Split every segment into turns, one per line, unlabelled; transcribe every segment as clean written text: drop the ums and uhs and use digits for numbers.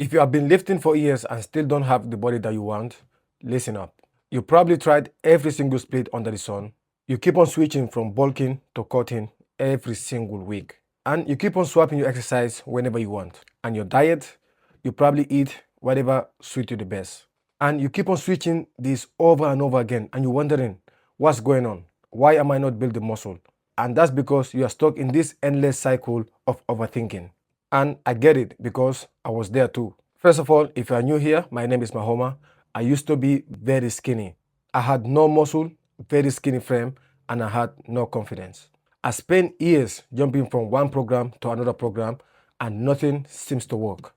If you have been lifting for years and still don't have the body that you want, listen up. You probably tried every single split under the sun. You keep on switching from bulking to cutting every single week. And you keep on swapping your exercise whenever you want. And your diet, you probably eat whatever suits you the best. And you keep on switching this over and over again. And you're wondering, what's going on? Why am I not building muscle? And that's because you are stuck in this endless cycle of overthinking. And I get it because I was there too. First of all, if you are new here, my name is Mahoma. I used to be very skinny. I had no muscle, very skinny frame, and I had no confidence. I spent years jumping from one program to another program, and nothing seems to work.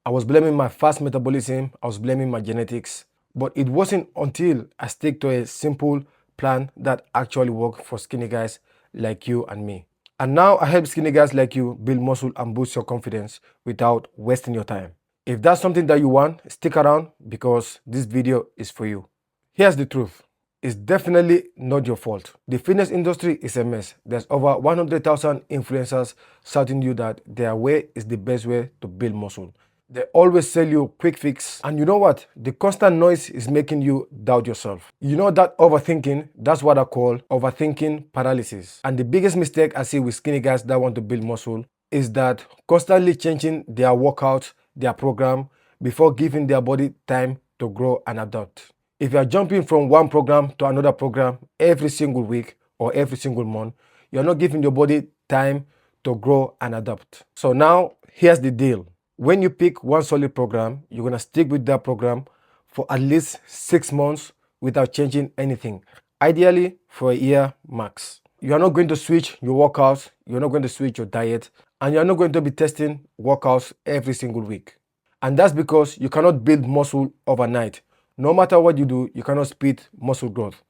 I was blaming my fast metabolism, I was blaming my genetics, but it wasn't until I stick to a simple plan that actually worked for skinny guys like you and me. And now I help skinny guys like you build muscle and boost your confidence without wasting your time. If that's something that you want, stick around because this video is for you. Here's the truth. It's definitely not your fault. The fitness industry is a mess. There's over 100,000 influencers shouting you that their way is the best way to build muscle. They always sell you quick fix. And you know what? The constant noise is making you doubt yourself. You know that overthinking, that's what I call overthinking paralysis. And the biggest mistake I see with skinny guys that want to build muscle is that constantly changing their workout, their program, before giving their body time to grow and adapt. If you are jumping from one program to another program every single week or every single month, you're not giving your body time to grow and adapt. So now, here's the deal. When you pick one solid program, you're going to stick with that program for at least 6 months without changing anything. Ideally, for a year max. You are not going to switch your workouts, you're not going to switch your diet, and you're not going to be testing workouts every single week. And that's because you cannot build muscle overnight. No matter what you do, you cannot speed muscle growth.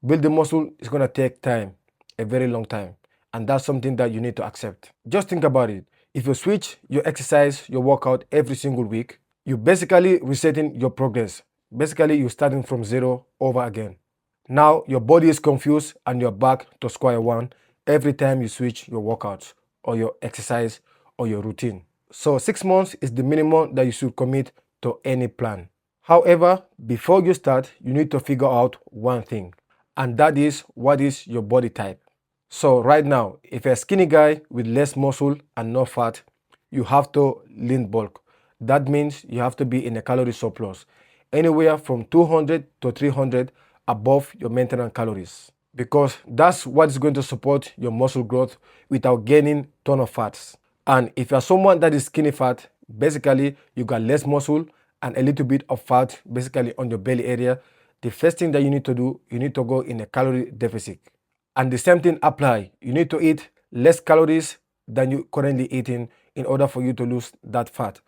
Building muscle is going to take time, a very long time. And that's something that you need to accept. Just think about it. If you switch your exercise, your workout every single week, you're basically resetting your progress. Basically, you're starting from zero over again. Now, your body is confused and you're back to square one every time you switch your workouts or your exercise or your routine. So 6 months is the minimum that you should commit to any plan. However, before you start, you need to figure out one thing, and that is what is your body type. So right now, if you're a skinny guy with less muscle and no fat, you have to lean bulk. That means you have to be in a calorie surplus, anywhere from 200 to 300 above your maintenance calories, because that's what is going to support your muscle growth without gaining ton of fats. And if you're someone that is skinny fat, basically you got less muscle and a little bit of fat basically on your belly area, the first thing that you need to do, you need to go in a calorie deficit. And the same thing apply. You need to eat less calories than you currently eating in order for you to lose that fat.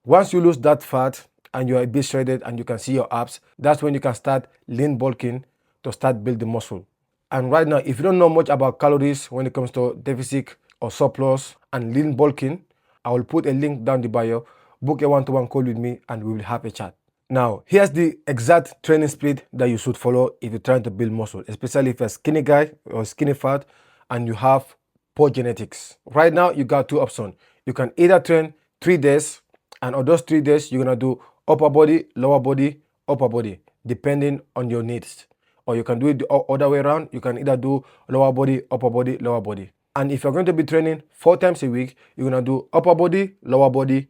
Once you lose that fat and you're a bit shredded and you can see your abs, that's when you can start lean bulking to start building muscle. And right now, if you don't know much about calories when it comes to deficit or surplus and lean bulking, I will put a link down the bio. Book a one-to-one call with me and we will have a chat. Now, here's the exact training split that you should follow if you're trying to build muscle, especially if you're a skinny guy or skinny fat and you have poor genetics. Right now, you got two options. You can either train 3 days, and on those 3 days, you're gonna do upper body, upper body, depending on your needs. Or you can do it the other way around. You can either do lower body, lower body. And if you're going to be training 4 times a week, you're gonna do upper body, lower body,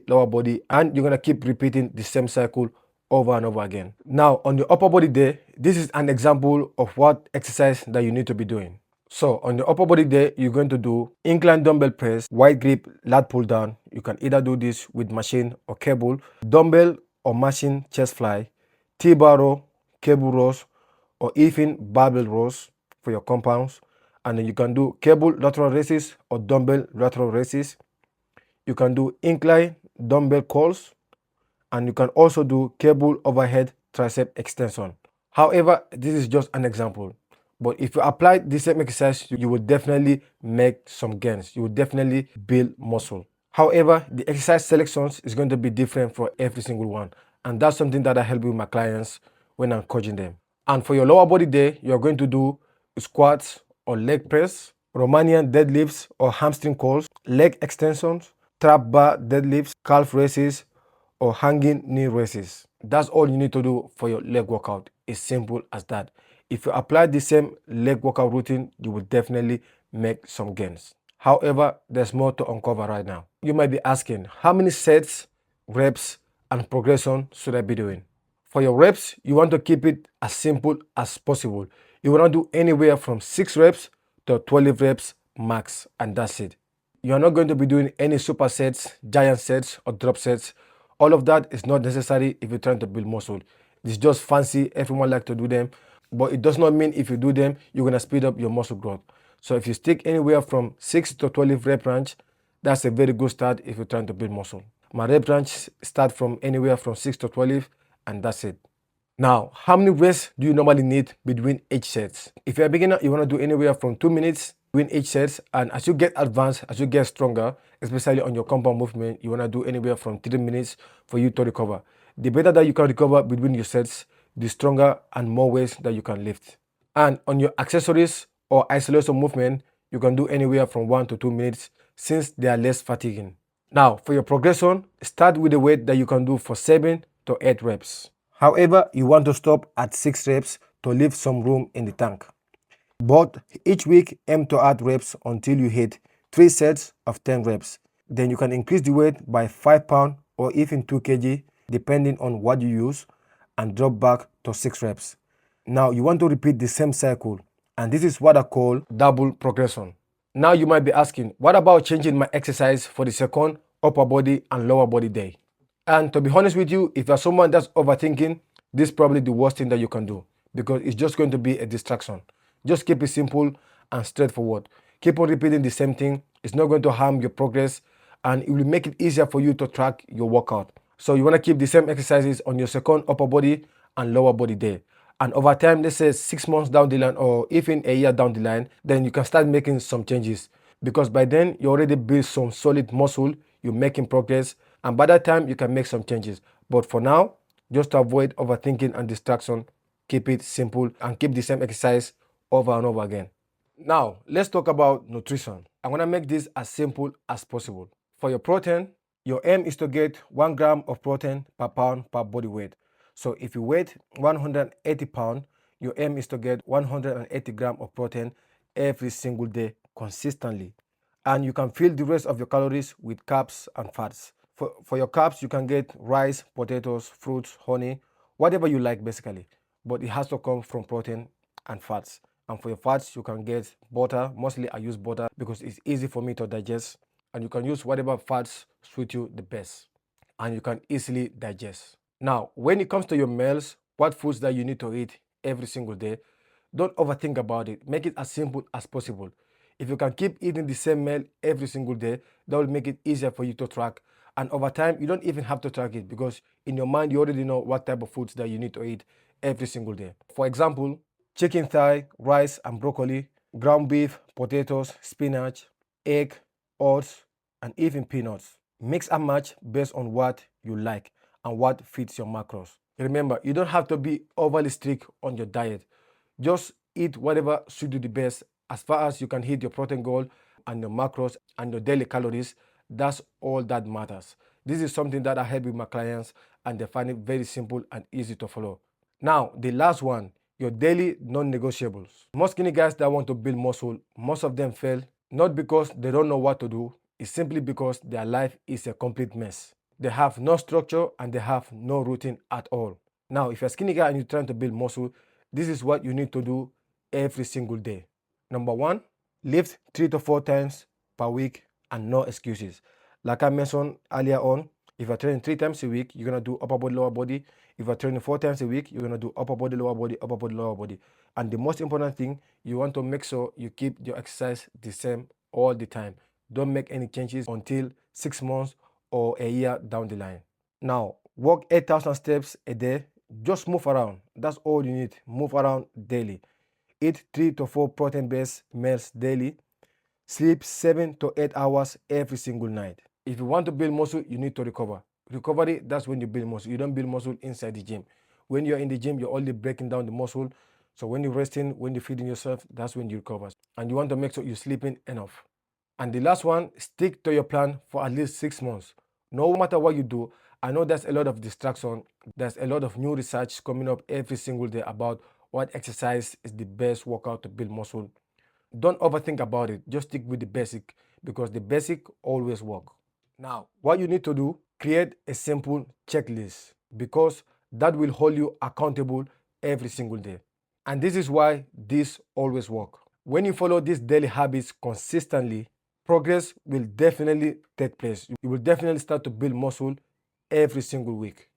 lower body, and you're gonna keep repeating the same cycle over and over again. Now, on the upper body day, this is an example of what exercise that you need to be doing. So on the upper body day, you're going to do incline dumbbell press, wide grip, lat pull down. You can either do this with machine or cable, dumbbell or machine chest fly, T-bar row, cable rows, or even barbell rows for your compounds. And then you can do cable lateral raises or dumbbell lateral raises. You can do incline dumbbell curls, and you can also do cable overhead tricep extension. However, this is just an example. But if you apply this same exercise, you will definitely make some gains. You will definitely build muscle. However, the exercise selections is going to be different for every single one. And that's something that I help with my clients when I'm coaching them. And for your lower body day, you're going to do squats or leg press, Romanian deadlifts or hamstring curls, leg extensions, trap bar deadlifts, calf raises, or hanging knee raises. That's all you need to do for your leg workout. It's simple as that. If you apply the same leg workout routine, you will definitely make some gains. However, there's more to uncover right now. You might be asking, how many sets, reps, and progression should I be doing? For your reps, you want to keep it as simple as possible. You want to do anywhere from 6 reps to 12 reps max, and that's it. You are not going to be doing any supersets, giant sets, or drop sets. All of that is not necessary if you're trying to build muscle. It's just fancy, everyone likes to do them, but it does not mean if you do them, you're going to speed up your muscle growth. So if you stick anywhere from 6 to 12 rep range, that's a very good start if you're trying to build muscle. My rep range start from anywhere from 6 to 12, and that's it. Now, how many reps do you normally need between each sets? If you're a beginner, you want to do anywhere from 2 minutes between each sets, and as you get advanced, as you get stronger, especially on your compound movement, you want to do anywhere from 3 minutes for you to recover. The better that you can recover between your sets, the stronger and more weights that you can lift. And on your accessories or isolation movement, you can do anywhere from 1 to 2 minutes since they are less fatiguing. Now, for your progression, start with the weight that you can do for 7 to 8 reps. However, you want to stop at 6 reps to leave some room in the tank. But each week, aim to add reps until you hit 3 sets of 10 reps. Then you can increase the weight by 5 pounds or even 2 kg depending on what you use, and drop back to 6 reps. Now you want to repeat the same cycle, and this is what I call double progression. Now you might be asking, what about changing my exercise for the second upper body and lower body day? And to be honest with you, if you're someone that's overthinking, this is probably the worst thing that you can do, because it's just going to be a distraction. Just keep it simple and straightforward. Keep on repeating the same thing. It's not going to harm your progress, and it will make it easier for you to track your workout. So you want to keep the same exercises on your second upper body and lower body day. And over time, let's say 6 months down the line or even a year down the line, then you can start making some changes, because by then you already built some solid muscle, you're making progress, and by that time you can make some changes. But for now, just to avoid overthinking and distraction, keep it simple and keep the same exercise over and over again. Now, let's talk about nutrition. I'm gonna make this as simple as possible. For your protein, your aim is to get 1 gram of protein per pound per body weight. So if you weigh 180 pounds, your aim is to get 180 grams of protein every single day consistently. And you can fill the rest of your calories with carbs and fats. For your carbs, you can get rice, potatoes, fruits, honey, whatever you like basically. But it has to come from protein and fats. And for your fats, you can get butter. Mostly I use butter because it's easy for me to digest. And you can use whatever fats suit you the best, and you can easily digest. Now, when it comes to your meals, what foods that you need to eat every single day, don't overthink about it. Make it as simple as possible. If you can keep eating the same meal every single day, that will make it easier for you to track. And over time, you don't even have to track it, because in your mind, you already know what type of foods that you need to eat every single day. For example, chicken thigh, rice and broccoli, ground beef, potatoes, spinach, egg, oats, and even peanuts. Mix and match based on what you like and what fits your macros. Remember, you don't have to be overly strict on your diet. Just eat whatever suits you the best. As far as you can hit your protein goal and your macros and your daily calories, that's all that matters. This is something that I help with my clients, and they find it very simple and easy to follow. Now, the last one, your daily non-negotiables. Most skinny guys that want to build muscle, most of them fail, not because they don't know what to do, it's simply because their life is a complete mess. They have no structure and they have no routine at all. Now, if you're a skinny guy and you're trying to build muscle, this is what you need to do every single day. Number 1, lift 3 to 4 times per week and no excuses. Like I mentioned earlier on, if you're training 3 times a week, you're gonna do upper body, lower body. If you're training 4 times a week, you're gonna do upper body, lower body, upper body, lower body. And the most important thing, you want to make sure you keep your exercise the same all the time. Don't make any changes until 6 months or a year down the line. Now, walk 8,000 steps a day. Just move around. That's all you need. Move around daily. Eat 3 to 4 protein-based meals daily. Sleep 7 to 8 hours every single night. If you want to build muscle, you need to recover. Recovery, that's when you build muscle. You don't build muscle inside the gym. When you're in the gym, you're only breaking down the muscle. So when you're resting, when you're feeding yourself, that's when you recover. And you want to make sure you're sleeping enough. And the last one, stick to your plan for at least 6 months. No matter what you do, I know there's a lot of distraction. There's a lot of new research coming up every single day about what exercise is the best workout to build muscle. Don't overthink about it. Just stick with the basic because the basic always work. Now, what you need to do, create a simple checklist because that will hold you accountable every single day. And this is why this always work. When you follow these daily habits consistently, progress will definitely take place. You will definitely start to build muscle every single week.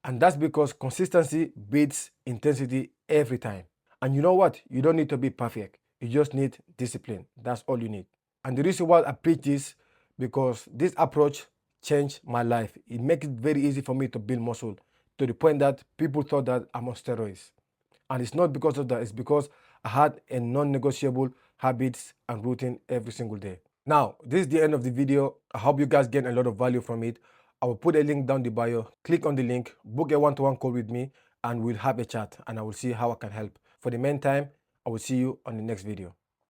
And that's because consistency beats intensity every time. And you know what? You don't need to be perfect. You just need discipline. That's all you need. And the reason why I preach this, because this approach changed my life. It makes it very easy for me to build muscle to the point that people thought that I'm on steroids. And it's not because of that, it's because I had a non-negotiable habits and routine every single day. Now, this is the end of the video. I hope you guys get a lot of value from it. I will put a link down the bio. Click on the link, book a one-to-one call with me, and we'll have a chat and I will see how I can help. For the meantime, I will see you on the next video.